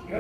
अब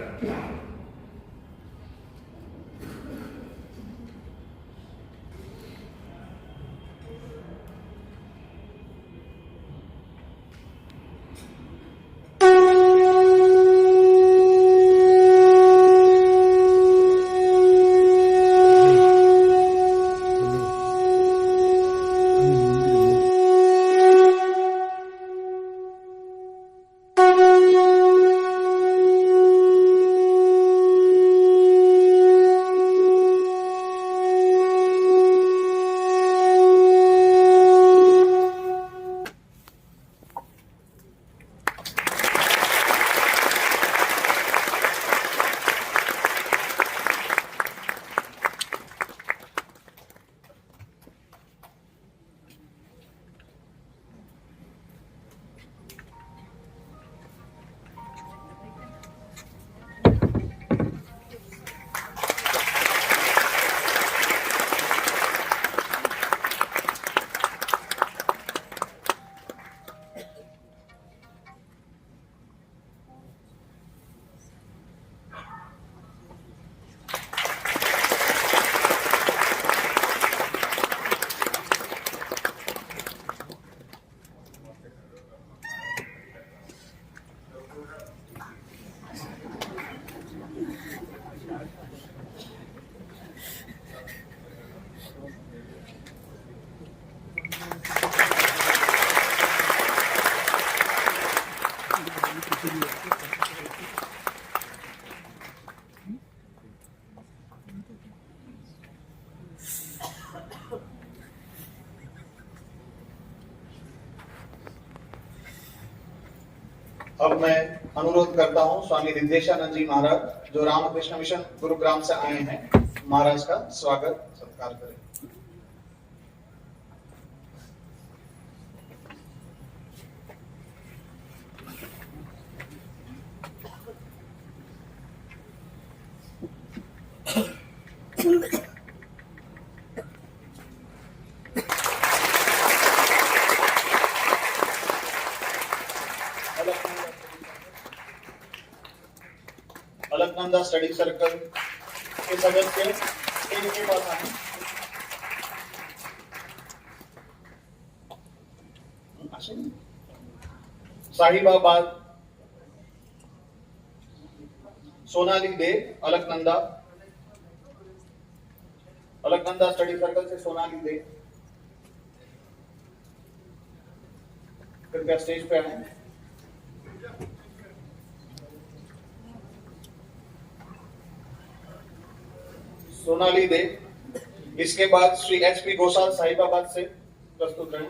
मैं अनुरोध करता हूं स्वामी विद्वेशानंद जी महाराज जो रामकृष्ण मिशन गुरुग्राम से आए हैं, महाराज का स्वागत सत्कार करें। अलकनंदा स्टडी सर्कल के सदस्य इनके पास आए। साहिबाबाद सोनाली दे अलकनंदा स्टडी सर्कल से सोनाली दे कृपया स्टेज पे आए। सोनाली दे। इसके बाद श्री एचपी घोषाल साहिबाबाद से प्रस्तुत रहे।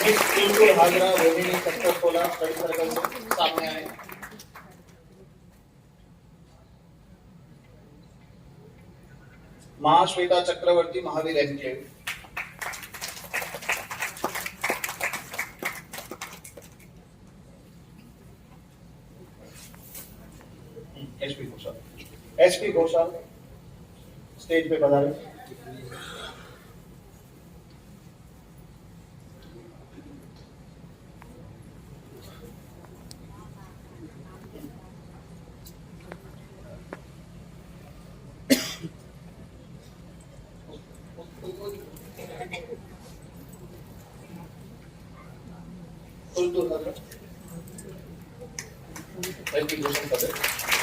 Miss Hazra Rohini sector 16 study circle से सामने आए। Mahasweta Chakraborty Mahavir enclave. HP Ghoshal stage पे पधारे।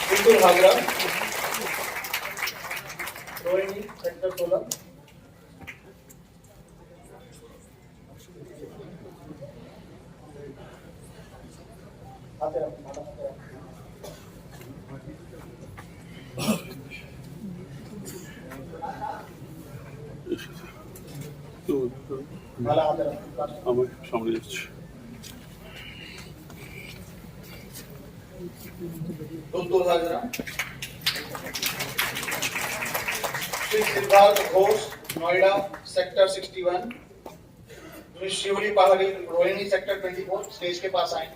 कुलतुल हागरा रोहिणी सेक्टर 16। আমার সামনে যাচ্ছে। Kultul Hagra Shri Siddharth Ghosh Noida sector 61। Shri Shivli Pahari Rohini sector 24 stage के पास आए।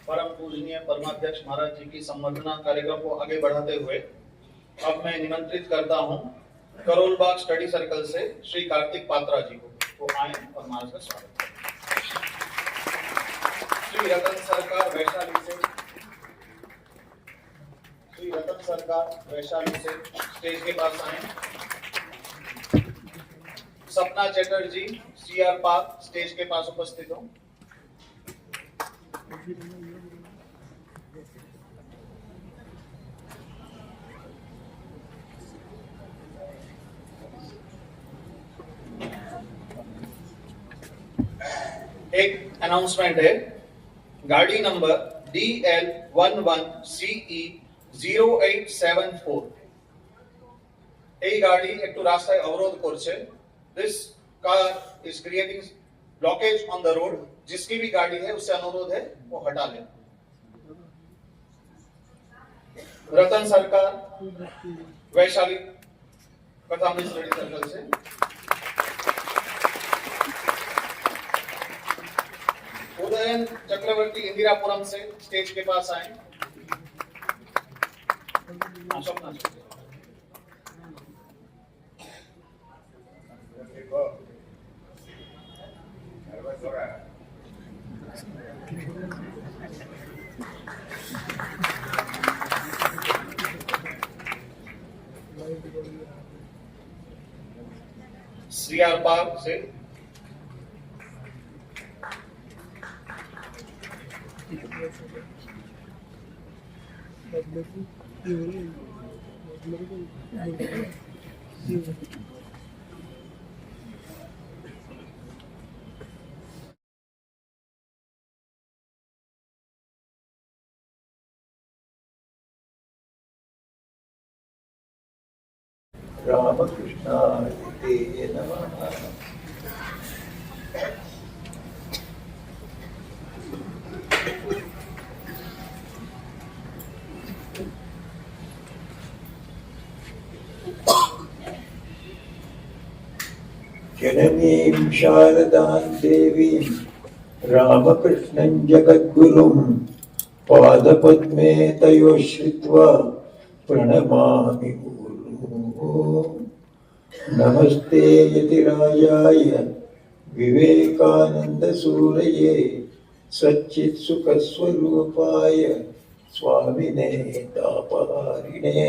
परम पूजनीय परमाध्यक्ष महाराज जी की संवर्धना कार्यक्रम को आगे बढ़ाते हुए अब मैं निमंत्रित करता हूं करोलबाग स्टडी सर्कल से श्री कार्तिक पात्रा जी को, वो आए और महाराज का स्वागत करें। श्री रतन सरकार वैशाली से स्टेज के पास आए। सपना चटर्जी CR पार्क स्टेज के पास उपस्थित हो। एक अनाउंसमेंट है, गाड़ी नंबर DL11CE0874 এই গাড়ি একটু রাস্তায় অবরোধ করছে। This car is creating blockage on the road। जिसकी भी गाड़ी है उससे अनुरोध है वो हटा ले। रतन सरकार वैशाली कथामृत स्टडी सर्कल से उदयन चक्रवर्ती इंदिरापुरम से स्टेज के पास आए। सपना CR पार्क से रामकृष्णाय नमः। जननीं शारदां देवीं रामकृष्णं जगद्गुरुं पादपद्मे तयोः श्रित्वा प्रणमामि गुरुः। नमस्ते यतिराजाय विवेकानन्दसूरये सच्चित्सुखस्वरूपाय स्वामिने तापहारिणे।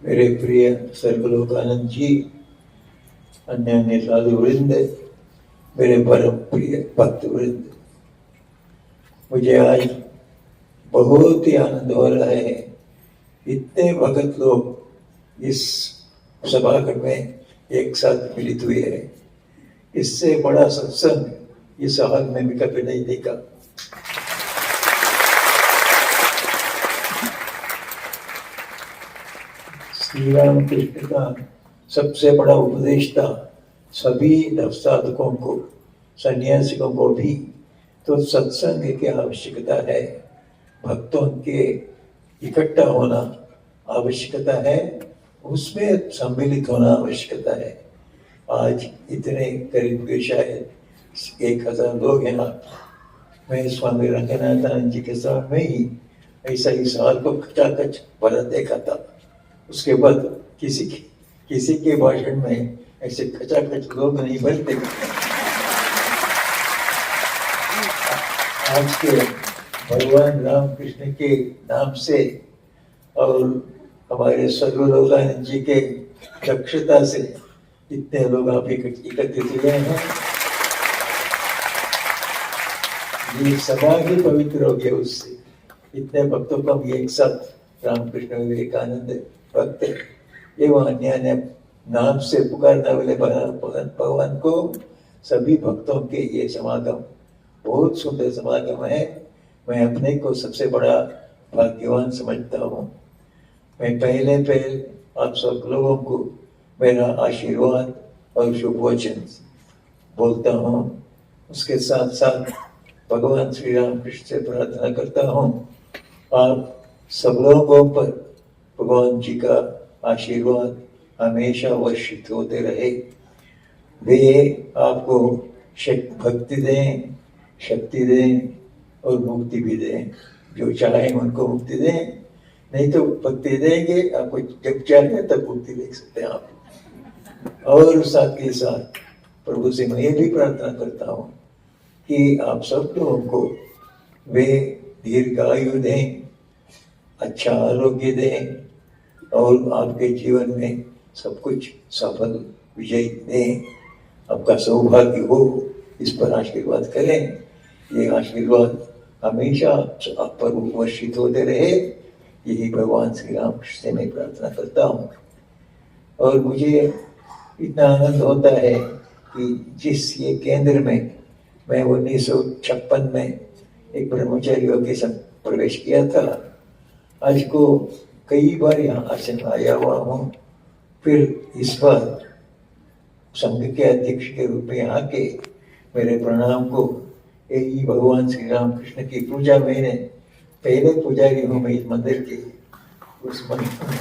मेरे प्रिय सर्वलोकानंद जी, अन्य अन्य साधु वृंद, मेरे परम प्रिय भक्त वृंद, मुझे आज बहुत ही आनंद हो रहा है। इतने भगत लोग इस सभागार में एक साथ मिलित हुए हैं। इससे बड़ा सत्संग इस हाल में भी कभी नहीं देखा। श्री राम कृष्ण का सबसे बड़ा उपदेश था सभी साधकों को, सन्यासियों को भी, तो सत्संग की आवश्यकता है, भक्तों के इकट्ठा होना आवश्यकता है, उसमें सम्मिलित होना आवश्यकता है। आज इतने करीब के शायद 1000 लोग हैं। मैं स्वामी रंगनाथानंद जी के सामने ही ऐसा इस हाल को खचाखच भरा देखा था। उसके बाद किसी के भाषण में ऐसे खचाखच लोग नहीं भरते। आज के भगवान राम कृष्ण के नाम से और हमारे सर्वलोकानंद जी के दक्षता से इतने लोग आप एकत्रित हुए हैं। ये सभा भी पवित्र हो गया उससे। इतने भक्तों को हम एक साथ रामकृष्ण विवेकानंद भक्त एवं अन्य अन्य नाम से पुकारने वाले भगवान को, सभी भक्तों के ये समागम बहुत सुंदर समागम है। मैं अपने को सबसे बड़ा भाग्यवान समझता हूँ। मैं पहले आप सब लोगों को मेरा आशीर्वाद और शुभ वचन बोलता हूँ। उसके साथ साथ भगवान श्री राम कृष्ण से प्रार्थना करता हूँ आप सब लोगों पर भगवान जी का आशीर्वाद हमेशा वर्षित होते रहे। वे आपको भक्ति दें, शक्ति दें और मुक्ति भी दें। जो चाहे उनको मुक्ति दें, नहीं तो भक्ति देंगे आपको, जब चाहे तब मुक्ति ले सकते हैं आप। और साथ के साथ प्रभु से मैं ये भी प्रार्थना करता हूँ कि आप सब लोगों को वे दीर्घायु दें, अच्छा आरोग्य दें और आपके जीवन में सब कुछ सफल विजय दें। आपका सौभाग्य हो, इस पर आशीर्वाद करें। ये आशीर्वाद हमेशा आप पर वर्षित होते रहे। यही भगवान श्री राम कृष्ण से मैं प्रार्थना करता हूँ। और मुझे इतना आनंद होता है कि जिस ये केंद्र में मैं 1956 में एक ब्रह्मचारी होकर सब प्रवेश किया था, आज को कई बार यहाँ आश्रम आया हुआ हूँ। फिर इस बार संघ के अध्यक्ष के रूप में आके मेरे प्रणाम को यही भगवान श्री राम कृष्ण की पूजा मैंने पहले पुजारी हूँ मैं इस मंदिर के, उस मंदिर में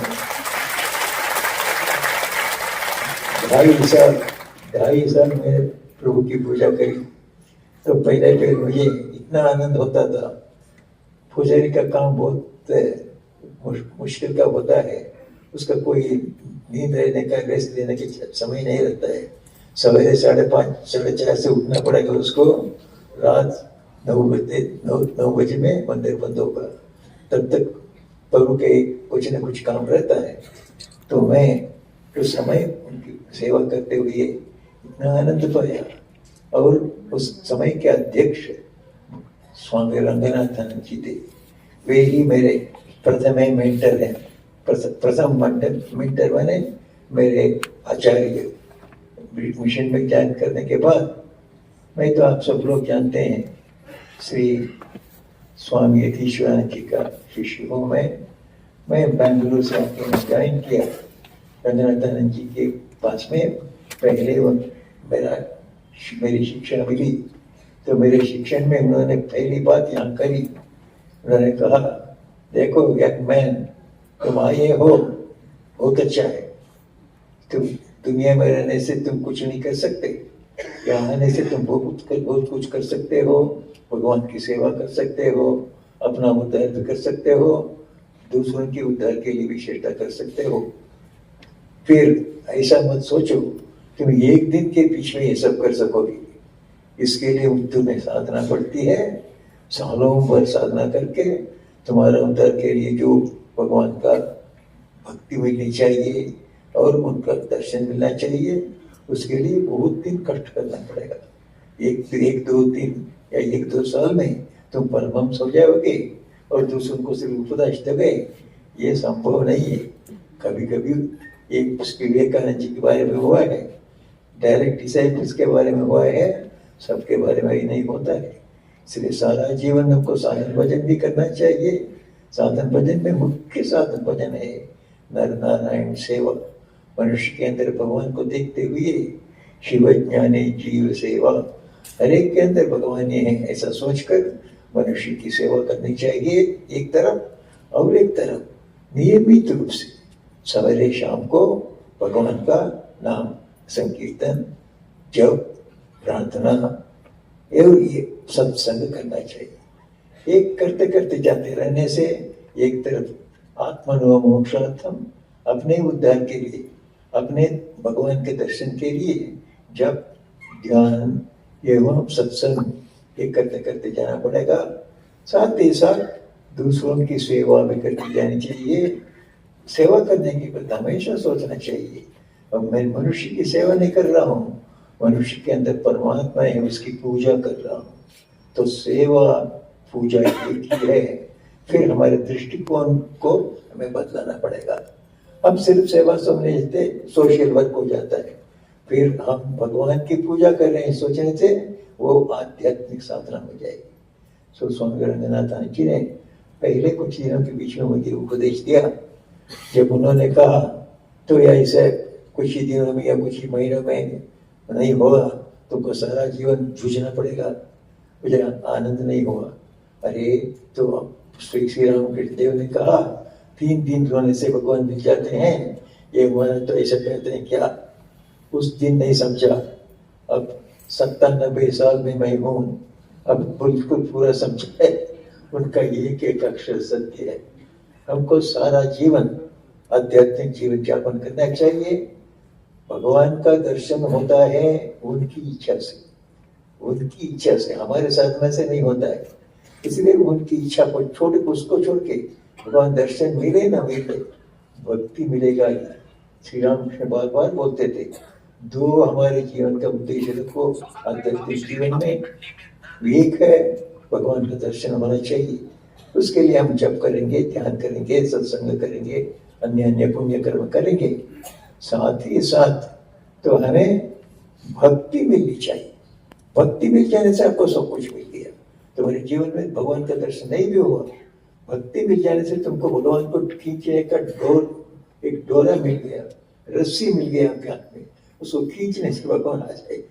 2.5 साल मैंने प्रभु की पूजा करी। तो पहले मुझे इतना आनंद होता था। पुजारी का काम बहुत मुश्किल का होता है। उसका कोई नींद रहने का, रेस्ट लेने के समय नहीं रहता है। सवेरे 5:30 4:30 से उठना पड़ेगा उसको। रात 9 बजे में मंदिर बंद होगा। तब तक प्रभु के कुछ न कुछ काम रहता है। तो मैं उस समय उनकी सेवा करते हुए इतना आनंद पाया। और उस समय के अध्यक्ष स्वामी रंगनाथन जी थे। वे ही मेरे प्रथम मेंटर हैं। प्रथम मेंटर माने मेरे आचार्य। मिशन में ज्वाइन करने के बाद मैं तो आप सब लोग जानते हैं श्री स्वामी यतीश्वरानंद जी का शिष्य हूँ मैं बेंगलुरु से आके ज्वाइन किया रंगनाथानंद जी के पास में। पहले वो मेरी शिक्षा मिली। तो मेरे शिक्षण में उन्होंने पहली बात यहाँ करी। उन्होंने कहा, देखो यंग मैन, तुम आए हो बहुत अच्छा है। तुम दुनिया में रहने से तुम कुछ नहीं कर सकते। यहाँ आने से तुम बहुत कुछ कर सकते हो। भगवान की सेवा कर सकते हो, अपना उद्धार भी कर सकते हो, दूसरों के उद्धार के लिए भी चेष्टा कर सकते हो। फिर ऐसा मत सोचो तुम एक दिन के बीच में ये सब कर सकोगे। इसके लिए तुम्हें साधना पड़ती है। सालों भर साधना करके तुम्हारा उद्धार के लिए जो भगवान का भक्ति मिलनी चाहिए और उनका दर्शन मिलना चाहिए, उसके लिए बहुत दिन कष्ट करना पड़ेगा। 1-2 साल में तुम परमहंस हो जाओगे और दूसरों को सिर्फ उपदेश दोगे, ये संभव नहीं है। कभी कभी एक विवेकानंद जी के बारे में हुआ है, डायरेक्ट डिसाइपल्स के बारे में हुआ है, सबके बारे में ही नहीं होता है। इसलिए सारा जीवन हमको साधन भजन भी करना चाहिए। साधन भजन में मुख्य साधन भजन है नर नारायण सेवा। मनुष्य के अंदर भगवान को देखते हुए शिव ज्ञानी जीव सेवा, हर एक के अंदर भगवान है ऐसा सोचकर मनुष्य की सेवा करनी चाहिए एक तरफ। और एक तरफ नियमित रूप से सवेरे शाम को भगवान का नाम संकीर्तन, जप, प्रार्थना एवं ये सत्संग करना चाहिए। एक करते करते जाते रहने से एक तरफ आत्मनो मोक्षार्थम, अपने उद्धार के लिए, अपने भगवान के दर्शन के लिए जप, ध्यान एवं सत्संग ये करते करते जाना पड़ेगा। साथ ही साथ दूसरों की सेवा भी करती जानी चाहिए। सेवा करने की बात हमेशा सोचना चाहिए। अब मैं मनुष्य की सेवा नहीं कर रहा हूँ, मनुष्य के अंदर परमात्मा है, उसकी पूजा कर रहा हूँ। तो सेवा पूजा एक ही है। फिर हमारे दृष्टिकोण को हमें बदलाना पड़ेगा। अब सिर्फ सेवा समझते सोशल वर्क हो जाता है। फिर हम भगवान की पूजा कर रहे हैं सोचने से वो आध्यात्मिक साधना हो जाएगी। सो स्वामी रंगनाथ जी ने पहले कुछ दिनों के बीच में मुझे उपदेश दिया। जब उन्होंने कहा तो ऐसे कुछ ही दिनों में या कुछ ही महीनों में नहीं होगा, तुमको सारा जीवन जूझना पड़ेगा, मुझे आनंद नहीं होगा। अरे तो श्री रामकृष्ण देव ने कहा 3 दिन रोने से भगवान मिल जाते हैं, ये हमारा तो ऐसा कहते हैं क्या? उस दिन नहीं समझा, अब 97 साल में मैं हूँ, अब बिल्कुल पूरा समझा है। उनका एक एक अक्षर सत्य है। हमको सारा जीवन आध्यात्मिक जीवन यापन करना चाहिए। भगवान का दर्शन होता है उनकी इच्छा से, उनकी इच्छा से, हमारे साधना से नहीं होता है। इसलिए उनकी इच्छा को उसको छोड़ के भगवान दर्शन मिले ना मिले, भक्ति मिलेगा ही। श्री रामकृष्ण बार बार बोलते थे, 2 हमारे जीवन का उद्देश्य रखो आध्यात्मिक जीवन में। एक है भगवान का दर्शन होना चाहिए, उसके लिए हम जप करेंगे, ध्यान करेंगे, सत्संग करेंगे, अन्य अन्य पुण्य कर्म करेंगे। साथ ही साथ तो हमें भक्ति मिलनी चाहिए। भक्ति मिल जाने से आपको सब कुछ मिल गया। तुम्हारे जीवन में भगवान का दर्शन नहीं भी हुआ, भक्ति मिल जाने से तुमको भगवान को खींचने का एक डोरा मिल गया, रस्सी मिल गया आपके हाथ में, उसको खींचने से भगवान आ जाएगी।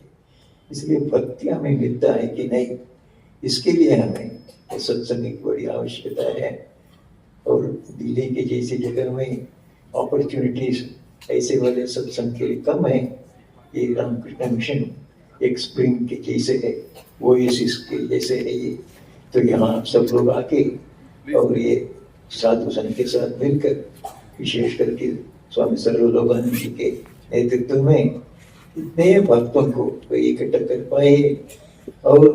इसलिए भक्ति हमें मिलता है कि नहीं, इसके लिए हमें सत्संग की बड़ी आवश्यकता है। और दिल्ली के जैसी जगह में अपॉर्चुनिटीज ऐसे वाले सत्संग के लिए कम है। ये रामकृष्ण मिशन एक स्प्रिंग के जैसे है, वो के जैसे है ये। तो यहाँ आप सब लोग आके और ये साधु संत के साथ मिलकर, विशेष करके स्वामी सर्वलोकानंद जी के नेतृत्व में इतने भक्तों को इकट्ठा कर पाए और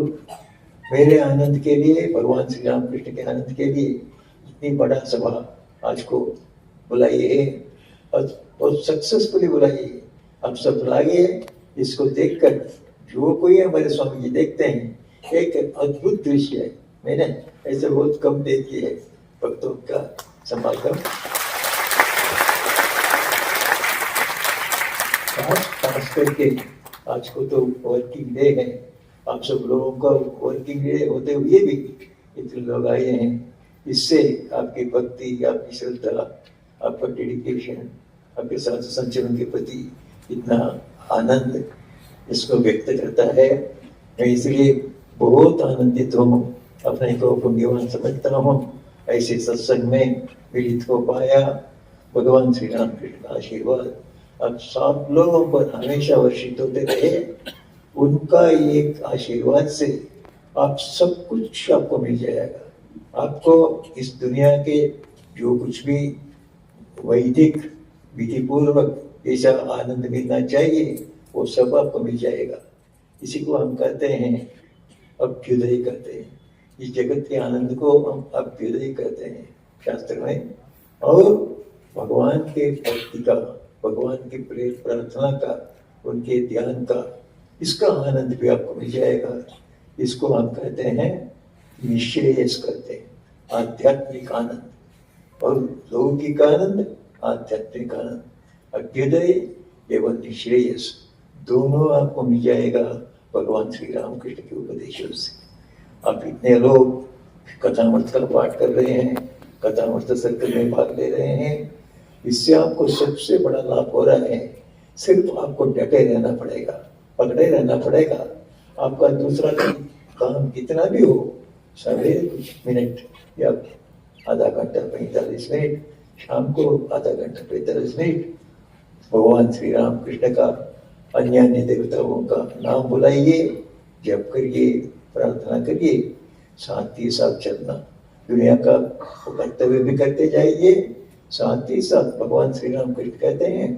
मेरे आनंद के लिए, भगवान श्री रामकृष्ण के आनंद के लिए इतनी बड़ा सभा आज को बुलाई है और सक्सेसफुली बुलाई है। आप सब लागे, इसको देखकर जो कोई हमारे स्वामी जी देखते हैं, एक अद्भुत दृश्य है। मैंने ऐसे बहुत कम देखी है भक्तों का समागम। खास करके आज को तो वर्किंग डे है, आप सब लोगों का वर्किंग डे होते हुए भी इतने लोग आए हैं। इससे आपकी भक्ति, आपकी श्रद्धा, आपका डेडिकेशन, आपके साथ संचरण के प्रति इतना आनंद इसको व्यक्त करता है। मैं इसलिए बहुत आनंदित हूँ, अपने को पुण्यवान समझता हूँ ऐसे सत्संग में मिलित हो पाया। भगवान श्री रामकृष्ण का आशीर्वाद अब सब लोगों पर हमेशा वर्षित होते रहे। उनका एक आशीर्वाद से आप सब कुछ आपको मिल जाएगा। आपको इस दुनिया के जो कुछ भी वैदिक विधि पूर्वक ऐसा आनंद मिलना चाहिए वो सब आपको मिल जाएगा। इसी को हम कहते हैं अभ्युदय कहते हैं। इस जगत के आनंद को हम अभ्युदय कहते हैं शास्त्र में। और भगवान के भक्ति का, भगवान की प्रेम प्रार्थना का, उनके ध्यान का, इसका आनंद भी आपको मिल जाएगा। इसको हम कहते हैं निश्रेयस करते हैं, आध्यात्मिक आनंद। और लौकिक आनंद, आध्यात्मिक आनंद, अभ्युदय एवं निश्रेयस दोनों आपको मिल जाएगा भगवान श्री रामकृष्ण के उपदेशों से। आप इतने लोग कथामृत का पाठ कर रहे हैं, कथामृत सर्कल में भाग ले रहे हैं, इससे आपको सबसे बड़ा लाभ हो रहा है। सिर्फ आपको डटे रहना पड़ेगा, पकड़े रहना पड़ेगा। आपका दूसरा काम कितना भी हो, सवेरे कुछ मिनट या आधा घंटा 45 मिनट, शाम को आधा घंटा 45 मिनट भगवान श्री राम कृष्ण का, अन्य अन्य देवताओं का नाम बुलाइए, जप करिए, प्रार्थना करिए, साथ ही साथ चलना। दुनिया का कर्तव्य भी करते जाइए, साथ ही साथ भगवान श्री राम कृष्ण कहते हैं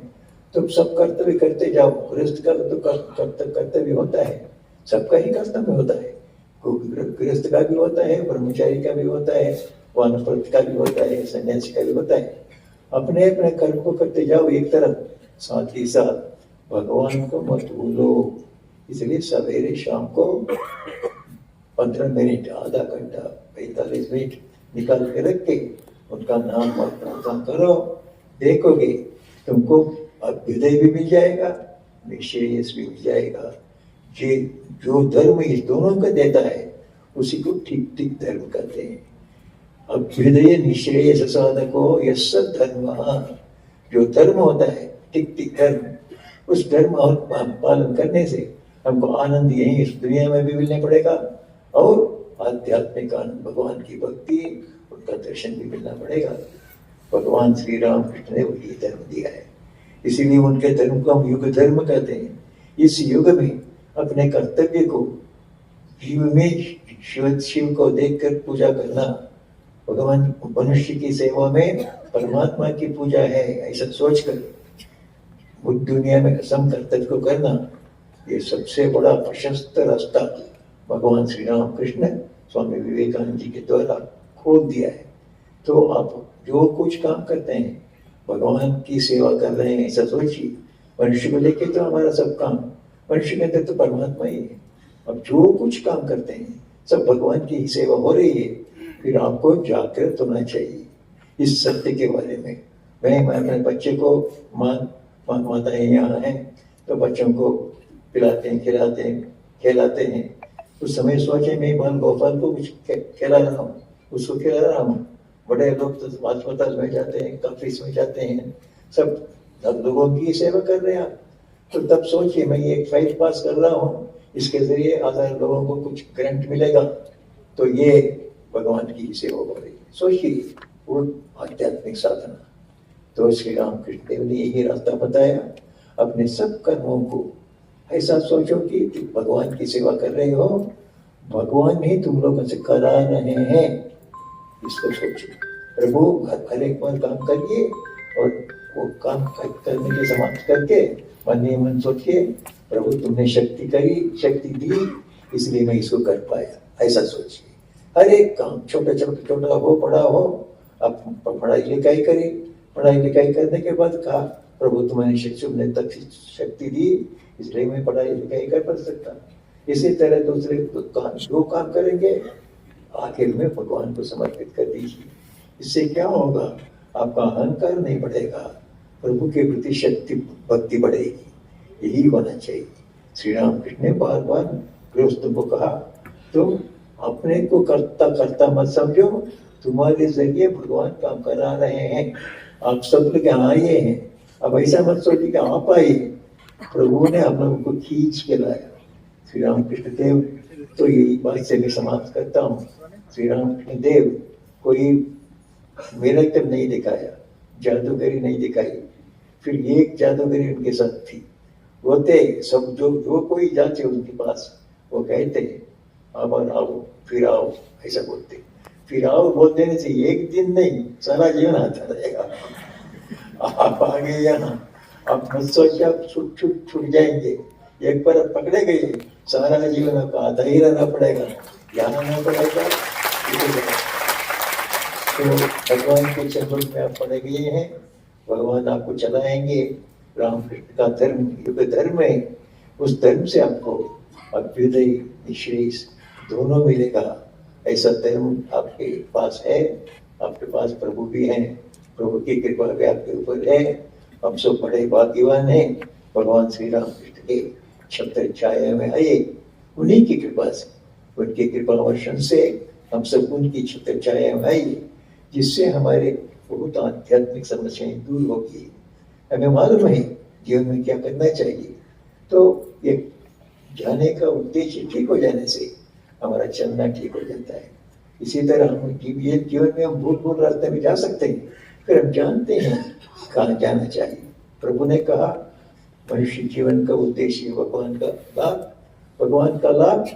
तुम सब कर्तव्य करते जाओ। गृहस्थ का तो कर्तव्य होता है, सबका ही कर्तव्य होता है। गृहस्थ का भी होता है, ब्रह्मचारी का भी होता है, वानप्रस्थ का भी होता है, सन्यासी का भी होता है। अपने अपने कर्म को करते जाओ एक तरफ, साथ ही साथ भगवान को मत भूलो। इसलिए सवेरे शाम को 15 मिनट, आधा घंटा, 45 मिनट निकाल के रख के उनका नाम और प्रार्थना करो। देखोगे तुमको अभ्युदय भी मिल जाएगा, निश्रेयस भी मिल जाएगा। जो धर्म इस दोनों का देता है उसी को ठीक ठीक धर्म कहते हैं। अब हृदय निश्चय साधको यस धर्म, जो धर्म होता है ठीक ठीक धर्म, उस धर्म और पालन करने से हमको आनंद यही इस दुनिया में भी मिलने पड़ेगा और आध्यात्मिक आनंद, भगवान की भक्ति, उनका दर्शन भी मिलना पड़ेगा। भगवान श्री राम कृष्ण ने वही धर्म दिया है, इसीलिए उनके धर्म को हम युग धर्म कहते हैं। इस युग में अपने कर्तव्य को जीव में शिव को देखकर पूजा करना, भगवान मनुष्य की सेवा में परमात्मा की पूजा है, ऐसा सोचकर उस दुनिया में सम कर्तव्य को करना, ये सबसे बड़ा प्रशस्त रास्ता भगवान श्री राम कृष्ण स्वामी विवेकानंद जी के द्वारा खोल दिया है। तो आप जो कुछ काम करते हैं भगवान की सेवा कर रहे हैं ऐसा सोचिए। मनुष्य को लेके तो हमारा सब काम, मनुष्य के अंदर तो परमात्मा ही है। अब जो कुछ काम करते हैं सब भगवान की ही सेवा हो रही है, फिर आपको जागृत होना चाहिए इस सत्य के बारे में। मैं अपने बच्चे को माताएं यहाँ हैं तो बच्चों को पिलाते हैं, खिलाते हैं, खिलाते हैं। उस समय सोचे मैं बाल गोपाल को कुछ खिला रहा हूँ, उसको खिला रहा हूँ। बड़े लोग तो अस्पताल में जाते हैं, ऑफिस में जाते हैं, सब लोगों की सेवा कर रहे हैं। तो तब सोचिए मैं ये एक फाइल पास कर रहा हूँ, इसके जरिए 1000 लोगों को कुछ ग्रांट मिलेगा, तो ये भगवान की सेवा हो रही है। सोचिए वो आध्यात्मिक साधना। तो श्री राम कृष्ण देव ने यही रास्ता बताया। अपने सब कर्मों को ऐसा सोचो कि तुम भगवान की सेवा कर रहे हो, भगवान ही तुम लोगों से करा रहे हैं, इसको सोचो। प्रभु हर एक बार काम करिए और वो काम करने के समाप्त करके मन ही मन सोचिए प्रभु तुमने शक्ति दी इसलिए मैं इसको कर पाया, ऐसा सोचिए। हर एक काम छोटा हो बड़ा हो, आप पढ़ाई लिखाई करें, पढ़ाई लिखाई करने के बाद कहा प्रभु तुम्हारी शक्ति दी इसलिए मैं पढ़ाई लिखाई कर सकता। इसी तरह दूसरे काम जो काम करेंगे आखिर में भगवान को समर्पित कर दीजिए। इससे क्या होगा, आपका अहंकार नहीं बढ़ेगा, प्रभु के प्रति शक्ति भक्ति बढ़ेगी। यही होना चाहिए। श्री राम कृष्ण ने बार बार गृहस्थों को कहा तुम अपने को करता मत समझो, तुम्हारे जरिए भगवान काम करा रहे हैं। आप सब लोग यहाँ आए हैं, अब ऐसा मत सोचिए कि आप आए, प्रभु ने हम लोगों को खींच के लाया। श्री राम कृष्ण देव तो यही बात से मैं समाप्त करता हूँ। श्री राम कृष्ण देव कोई मिरेकल नहीं दिखाया, जादूगरी नहीं दिखाई, फिर एक जादूगरी उनके साथ थी। वो थे सब जो कोई जाते उनके पास वो कहते अब आओ फिर आओ, ऐसा बोलते। फिर आओ बोल देने से एक दिन नहीं सारा जीवन आता रहेगा। आप आगे यहाँ आप मत सोचिए आप छूट जाएंगे, एक बार आप पकड़े गए सारा जीवन आपका आधा ही रहना पड़ेगा, यहाँ नहीं पड़ेगा। तो भगवान के चरणों में आप पड़े गए हैं, भगवान आपको चलाएंगे। रामकृष्ण का धर्म युग धर्म है, उस धर्म से आपको अभ्युदय निश्रेय दोनों मिलेगा। ऐसा धर्म आपके पास है, आपके पास प्रभु भी हैं, प्रभु की कृपा भी आपके ऊपर है। हम सब बड़े भाग्यवान हैं, भगवान श्री राम कृष्ण के छत्र छाया में आए, उन्हीं की कृपा से, उनकी कृपा वर्षण से हम सब उनकी छत्र छाया में आए, जिससे हमारे बहुत आध्यात्मिक समस्याएं दूर होगी। हमें मालूम है जीवन में क्या करना चाहिए, तो ये जाने का उद्देश्य ठीक हो जाने से हमारा चलना ठीक हो जाता है। इसी तरह हम जीवन में हम भूल रास्ते में जा सकते हैं, फिर हम जानते हैं कहाँ जाना चाहिए। प्रभु ने कहा मनुष्य जीवन का उद्देश्य भगवान का लाभ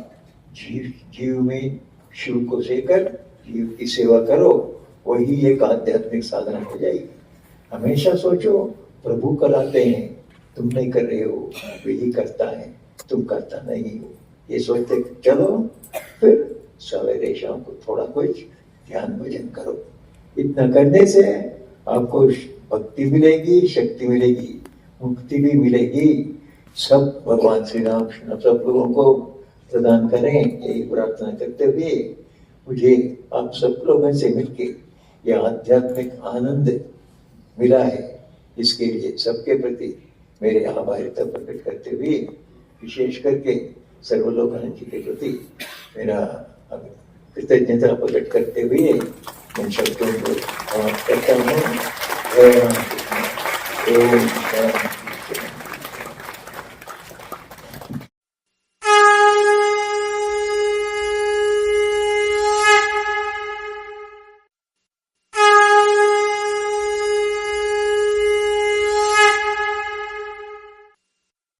जीव में शिव को सेकर जीव की सेवा करो, वही एक आध्यात्मिक साधना हो जाएगी। हमेशा सोचो प्रभु कराते हैं, तुम नहीं कर रहे हो, वही करता है, तुम करता नहीं हो, ये सोचते चलो। फिर सवेरे शाम को थोड़ा कुछ ध्यान भजन करो। इतना करने से आपको भक्ति मिलेगी, शक्ति मिलेगी, मुक्ति भी मिलेगी। सब भगवान श्री राम सब लोगों को प्रदान करें, यही प्रार्थना करते हुए मुझे आप सब लोगों से मिलके यह आध्यात्मिक आनंद मिला है, इसके लिए सबके प्रति मेरे आभारिता प्रकट करते हुए विशेष करके सर्वलोकानंद जी के प्रति मेरा कृतज्ञता प्रकट करते हुए इन शब्दों को समाप्त करता हूँ। ओम शांति।